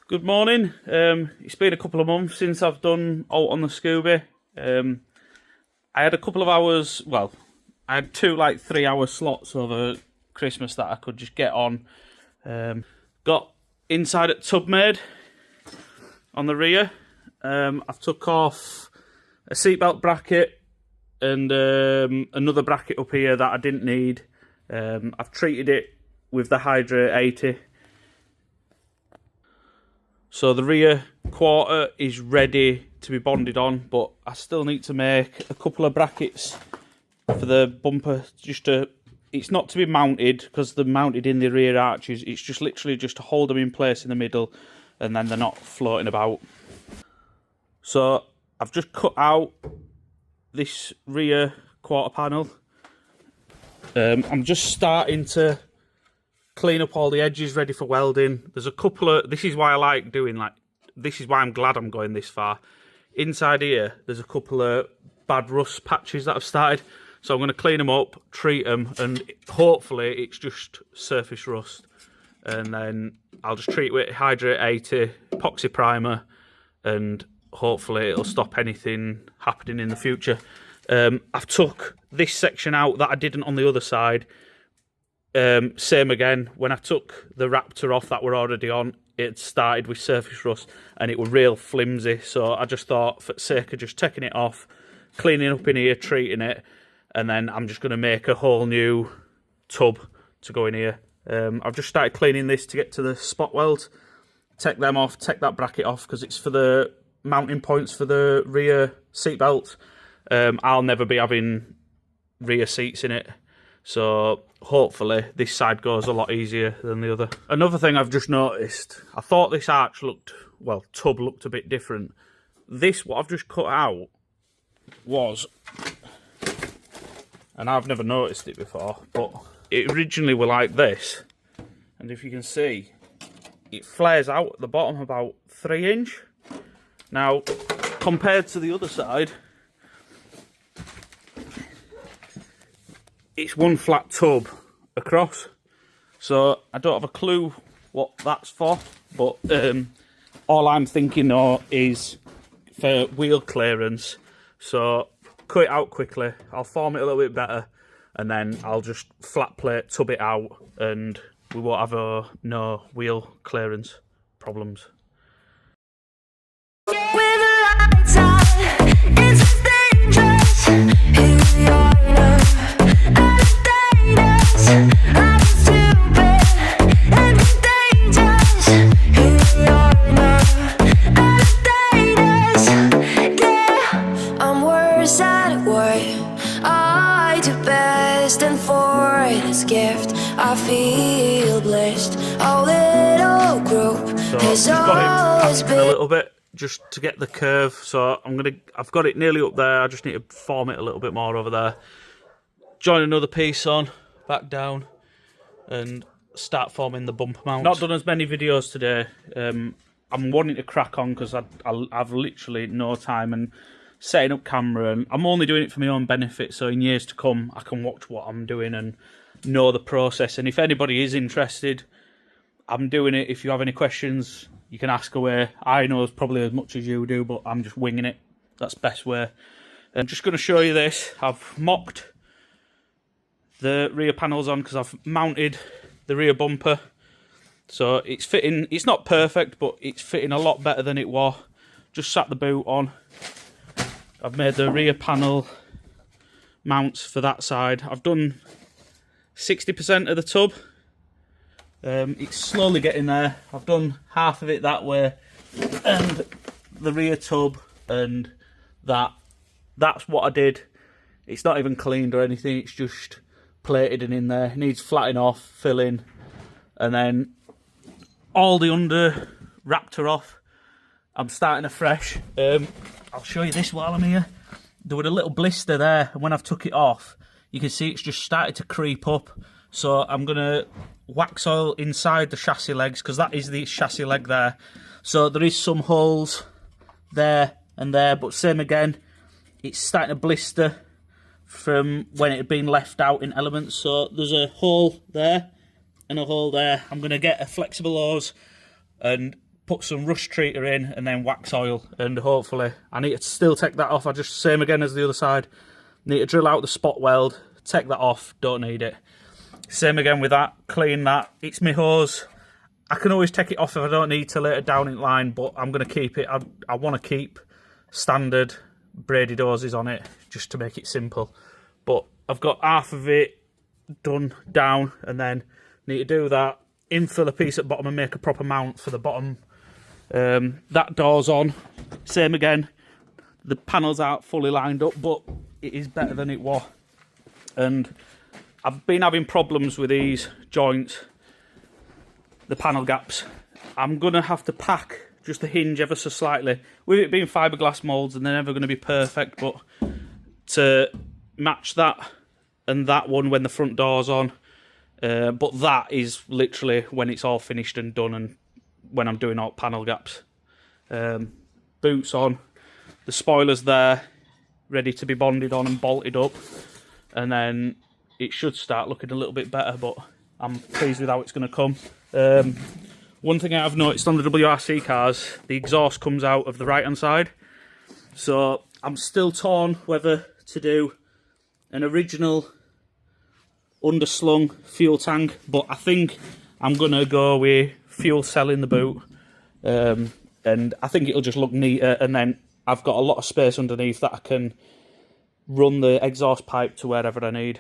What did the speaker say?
Good morning. It's been a couple of months since I've done Out on the Scooby. I had a couple of hours, well, I had two 3-hour slots over Christmas that I could just get on. Got inside at tub made on the rear. I've took off a seatbelt bracket and another bracket up here that I didn't need. I've treated it with the Hydrate 80. So the rear quarter is ready to be bonded on, but I still need to make a couple of brackets for the bumper. It's not to be mounted because they're mounted in the rear arches. It's just literally just to hold them in place in the middle, and then they're not floating about. So I've just cut out this rear quarter panel. I'm just starting to clean up all the edges ready for welding. There's a couple of, this is why I like doing this is why I'm glad I'm going this far. Inside here, there's a couple of bad rust patches that I've started. So I'm going to clean them up, treat them, and hopefully it's just surface rust. And then I'll just treat it with Hydrate 80, epoxy primer, and hopefully it'll stop anything happening in the future. I've took this section out that I didn't on the other side. Same again, when I took the Raptor off that we're already on, it started with surface rust and it was real flimsy. So I just thought, for the sake of just taking it off, cleaning up in here, treating it, and then I'm just going to make a whole new tub to go in here. I've just started cleaning this to get to the spot welds. Take them off, take that bracket off because it's for the mounting points for the rear seat belt. I'll never be having rear seats in it. So hopefully this side goes a lot easier than the other. Another thing I've just noticed, I thought this arch tub looked a bit different. This, what I've just cut out, was, and I've never noticed it before, but it originally were like this. And if you can see, it flares out at the bottom about 3 inch. Now, compared to the other side, it's one flat tub across, so I don't have a clue what that's for, but all I'm thinking of is for wheel clearance. So cut it out quickly, I'll form it a little bit better, and then I'll just flat plate tub it out, and we won't have no wheel clearance problems. I feel blessed. Our little group has always been a little bit just to get the curve. So I've got it nearly up there. I just need to form it a little bit more over there. Join another piece on, back down, and start forming the bumper mount. Not done as many videos today. I'm wanting to crack on because I've literally no time and setting up camera, and I'm only doing it for my own benefit. So in years to come, I can watch what I'm doing and know the process. And if anybody is interested, I'm doing it. If you have any questions, you can ask away. I know probably as much as you do, but I'm just winging it. That's the best way. I'm just going to show you this. I've mocked the rear panels on because I've mounted the rear bumper, so it's fitting. It's not perfect, but it's fitting a lot better than it was. Just sat the boot on. I've made the rear panel mounts for that side. I've done 60% of the tub. It's slowly getting there. I've done half of it that way, and the rear tub, and that's what I did. It's not even cleaned or anything, it's just plated and in there. It needs flattening off, filling, and then all the under Raptor off. I'm starting afresh. I'll show you this while I'm here. There was a little blister there, and when I've took it off, you can see it's just started to creep up. So I'm going to wax oil inside the chassis legs, because that is the chassis leg there. So there is some holes there and there, but same again, it's starting to blister from when it had been left out in elements. So there's a hole there and a hole there. I'm going to get a flexible hose and put some rust treater in and then wax oil, and hopefully I need to still take that off. I just, same again as the other side, need to drill out the spot weld, take that off, don't need it. Same again with that, clean that. It's my hose. I can always take it off if I don't need to later down in line, but I'm going to keep it. I want to keep standard braided hoses on it just to make it simple. But I've got half of it done down, and then need to do that, infill a piece at the bottom and make a proper mount for the bottom. That door's on. Same again. The panels aren't fully lined up, but it is better than it was. And I've been having problems with these joints, the panel gaps. I'm going to have to pack just the hinge ever so slightly. With it being fiberglass moulds, and they're never going to be perfect, but to match that and that one when the front door's on. But that is literally when it's all finished and done, and when I'm doing all panel gaps. Boots on, the spoiler's there, ready to be bonded on and bolted up, and then it should start looking a little bit better, but I'm pleased with how it's going to come. One thing I've noticed on the WRC cars, the exhaust comes out of the right hand side, so I'm still torn whether to do an original underslung fuel tank, but I think I'm going to go with fuel cell in the boot, and I think it'll just look neater, and then I've got a lot of space underneath that I can run the exhaust pipe to wherever I need.